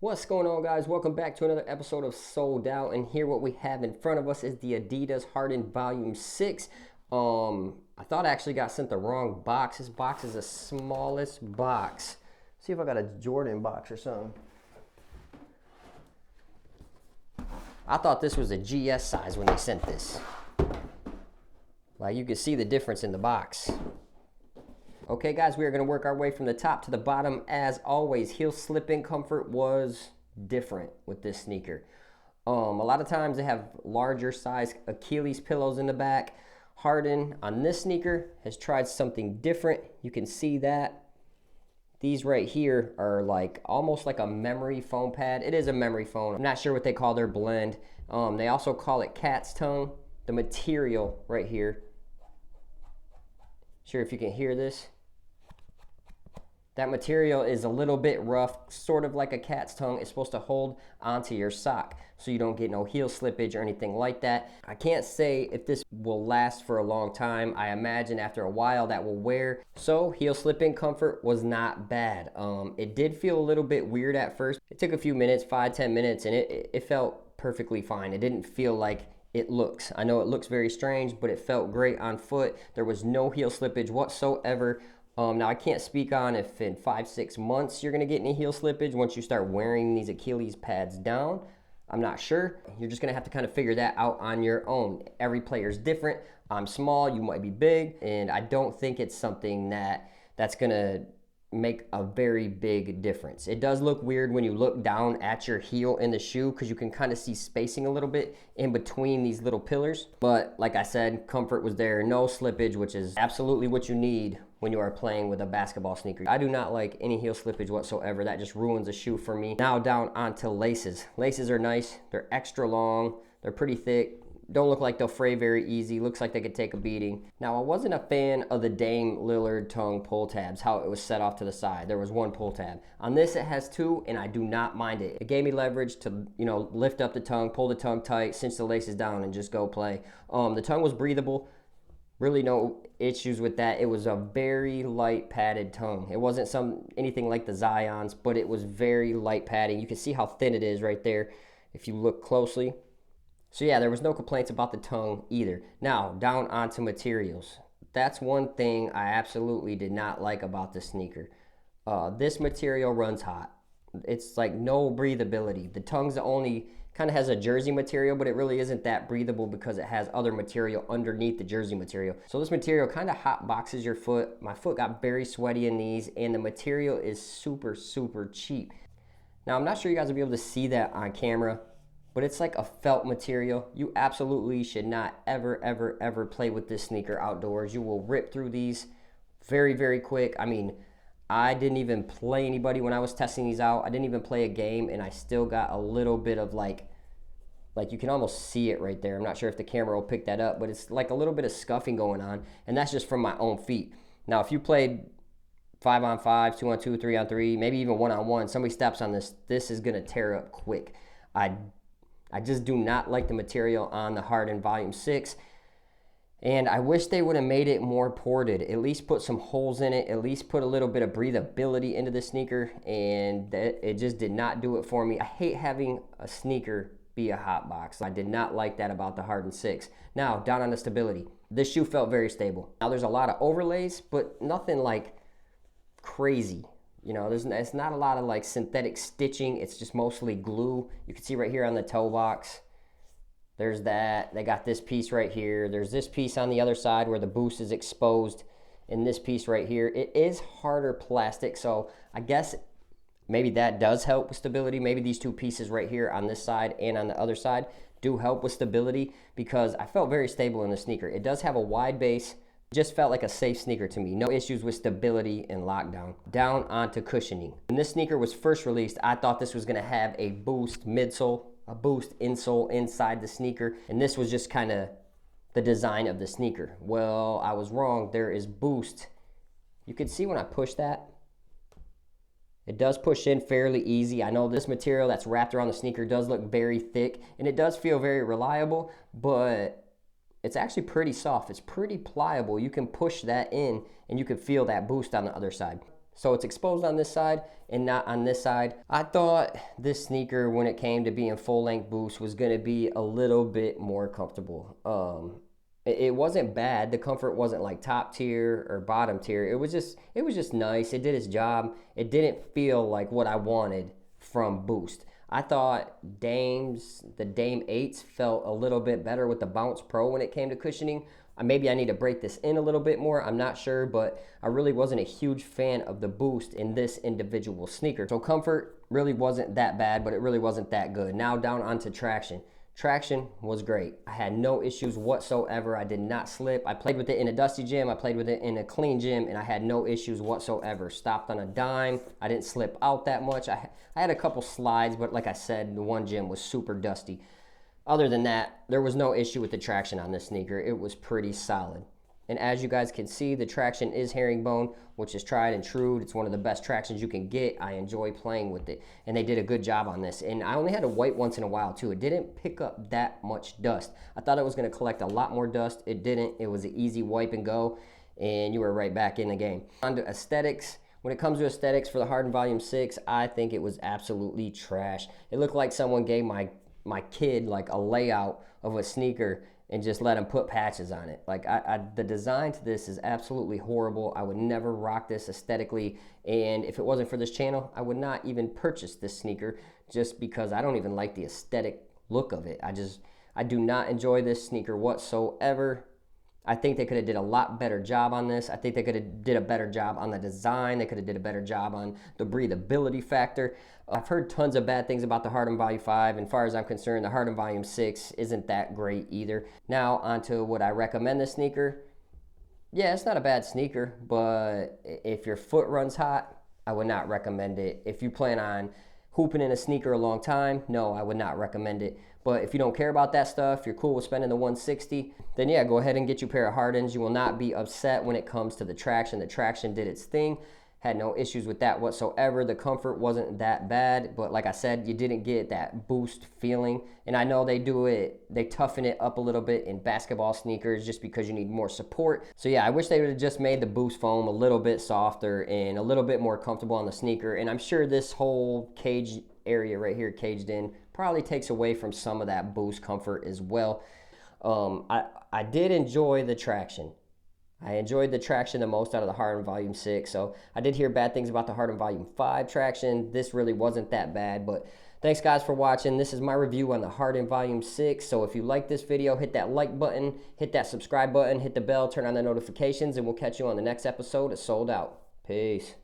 What's going on, guys? Welcome back to another episode of Sold Out. And here what we have in front of us is the Adidas Harden Volume 6. I thought I actually got sent the wrong box. This box is the smallest box. See if I got a Jordan box or something. I thought this was a GS size when they sent this. Like, you can see the difference in the box. Okay, guys, we are going to work our way from the top to the bottom. As always, heel slip-in comfort was different with this sneaker. A lot of times they have larger size Achilles pillows in the back. Harden on this sneaker has tried something different. You can see that. These right here are like almost like a memory foam pad. It is a memory foam. I'm not sure what they call their blend. They also call it cat's tongue. The material right here. Sure if you can hear this. That material is a little bit rough, sort of like a cat's tongue. It's supposed to hold onto your sock so you don't get no heel slippage or anything like that. I can't say if this will last for a long time. I imagine after a while that will wear. So heel slip-in comfort was not bad. It did feel a little bit weird at first. It took a few minutes, 5-10 minutes, and it felt perfectly fine. It didn't feel like it looks. I know it looks very strange, but it felt great on foot. There was no heel slippage whatsoever. Now, I can't speak on if in 5-6 months you're going to get any heel slippage once you start wearing these Achilles pads down. I'm not sure. You're just going to have to kind of figure that out on your own. Every player is different. I'm small, you might be big, and I don't think it's something that's going to make a very big difference. It does look weird when you look down at your heel in the shoe because you can kind of see spacing a little bit in between these little pillars. But like I said, comfort was there, no slippage, which is absolutely what you need when you are playing with a basketball sneaker. I do not like any heel slippage whatsoever. That just ruins a shoe for me. Now down onto laces. Laces are nice. They're extra long. They're pretty thick. Don't look like they'll fray very easy. Looks like they could take a beating. Now, I wasn't a fan of the Dame Lillard tongue pull tabs, how it was set off to the side. There was one pull tab. On this, it has two, and I do not mind it. It gave me leverage to, lift up the tongue, pull the tongue tight, cinch the laces down, and just go play. The tongue was breathable. Really no issues with that. It was a very light padded tongue. It wasn't anything like the Zions, but it was very light padding. You can see how thin it is right there if you look closely. So yeah, there was no complaints about the tongue either. Now, down onto materials. That's one thing I absolutely did not like about the sneaker. This material runs hot. It's like no breathability. The tongue's the only, kind of has a jersey material, but it really isn't that breathable because it has other material underneath the jersey material. So this material kind of hot boxes your foot. My foot got very sweaty in these, and the material is super, super cheap. Now, I'm not sure you guys will be able to see that on camera, but it's like a felt material. You absolutely should not ever, ever, ever play with this sneaker outdoors. You will rip through these very, very quick. I mean, I didn't even play anybody when I was testing these out. I didn't even play a game, and I still got a little bit of like you can almost see it right there. I'm not sure if the camera will pick that up, but it's like a little bit of scuffing going on, and that's just from my own feet. Now, if you played 5-on-5, 2-on-2, 3-on-3, maybe even 1-on-1, somebody steps on this, this is gonna tear up quick. I just do not like the material on the Harden Volume 6. And I wish they would have made it more ported. At least put some holes in it. At least put a little bit of breathability into the sneaker. And it just did not do it for me. I hate having a sneaker be a hot box. I did not like that about the Harden 6. Now, down on the stability. This shoe felt very stable. Now, there's a lot of overlays, but nothing like crazy. It's not a lot of like synthetic stitching. It's just mostly glue. You can see right here on the toe box. There's that. They got this piece right here. There's this piece on the other side where the boost is exposed. And this piece right here. It is harder plastic. So I guess maybe that does help with stability. Maybe these two pieces right here on this side and on the other side do help with stability because I felt very stable in the sneaker. It does have a wide base. Just felt like a safe sneaker to me. No issues with stability and lockdown. Down onto cushioning. When this sneaker was first released, I thought this was gonna have a boost midsole, a boost insole inside the sneaker, and this was just kind of the design of the sneaker. Well, I was wrong. There is boost. You can see when I push that, it does push in fairly easy. I know this material that's wrapped around the sneaker does look very thick, and it does feel very reliable, but it's actually pretty soft. It's pretty pliable. You can push that in and you can feel that boost on the other side. So it's exposed on this side and not on this side. I thought this sneaker, when it came to being full length boost, was gonna be a little bit more comfortable. It wasn't bad. The comfort wasn't like top tier or bottom tier. It was just nice. It did its job. It didn't feel like what I wanted from Boost. I thought the Dame 8s felt a little bit better with the Bounce Pro when it came to cushioning. Maybe I need to break this in a little bit more. I'm not sure, but I really wasn't a huge fan of the Boost in this individual sneaker. So comfort really wasn't that bad, but it really wasn't that good. Now down onto traction. Traction was great. I had no issues whatsoever. I did not slip. I played with it in a dusty gym. I played with it in a clean gym, and I had no issues whatsoever. Stopped on a dime. I didn't slip out that much. I had a couple slides, but like I said, the one gym was super dusty. Other than that, there was no issue with the traction on this sneaker. It was pretty solid. And as you guys can see, the traction is herringbone, which is tried and true. It's one of the best tractions you can get. I enjoy playing with it. And they did a good job on this. And I only had to wipe once in a while too. It didn't pick up that much dust. I thought it was going to collect a lot more dust. It didn't. It was an easy wipe and go. And you were right back in the game. On to aesthetics. When it comes to aesthetics for the Harden Volume 6, I think it was absolutely trash. It looked like someone gave my kid like a layout of a sneaker and just let him put patches on it. Like the design to this is absolutely horrible. I would never rock this aesthetically. And if it wasn't for this channel, I would not even purchase this sneaker just because I don't even like the aesthetic look of it. I do not enjoy this sneaker whatsoever. I think they could have did a lot better job on this. I think they could have did a better job on the design. They could have did a better job on the breathability factor. I've heard tons of bad things about the Harden Volume 5, and as far as I'm concerned, the Harden Volume 6 isn't that great either. Now, onto would I recommend this sneaker? Yeah, it's not a bad sneaker, but if your foot runs hot, I would not recommend it. If you plan on hooping in a sneaker a long time, no, I would not recommend it. But if you don't care about that stuff, you're cool with spending the $160, then yeah, go ahead and get you a pair of Hardens. You will not be upset when it comes to the traction. The traction did its thing. Had no issues with that whatsoever. The comfort wasn't that bad, but like I said, you didn't get that boost feeling. And I know they toughen it up a little bit in basketball sneakers just because you need more support. So yeah, I wish they would have just made the boost foam a little bit softer and a little bit more comfortable on the sneaker. And I'm sure this whole cage area right here, caged in, probably takes away from some of that boost comfort as well. I did enjoy the traction. I enjoyed the traction the most out of the Harden Volume 6. So I did hear bad things about the Harden Volume 5 traction. This really wasn't that bad, but thanks guys for watching. This is my review on the Harden Volume 6. So if you like this video, hit that like button, hit that subscribe button, hit the bell, turn on the notifications, and we'll catch you on the next episode of Sold Out. Peace.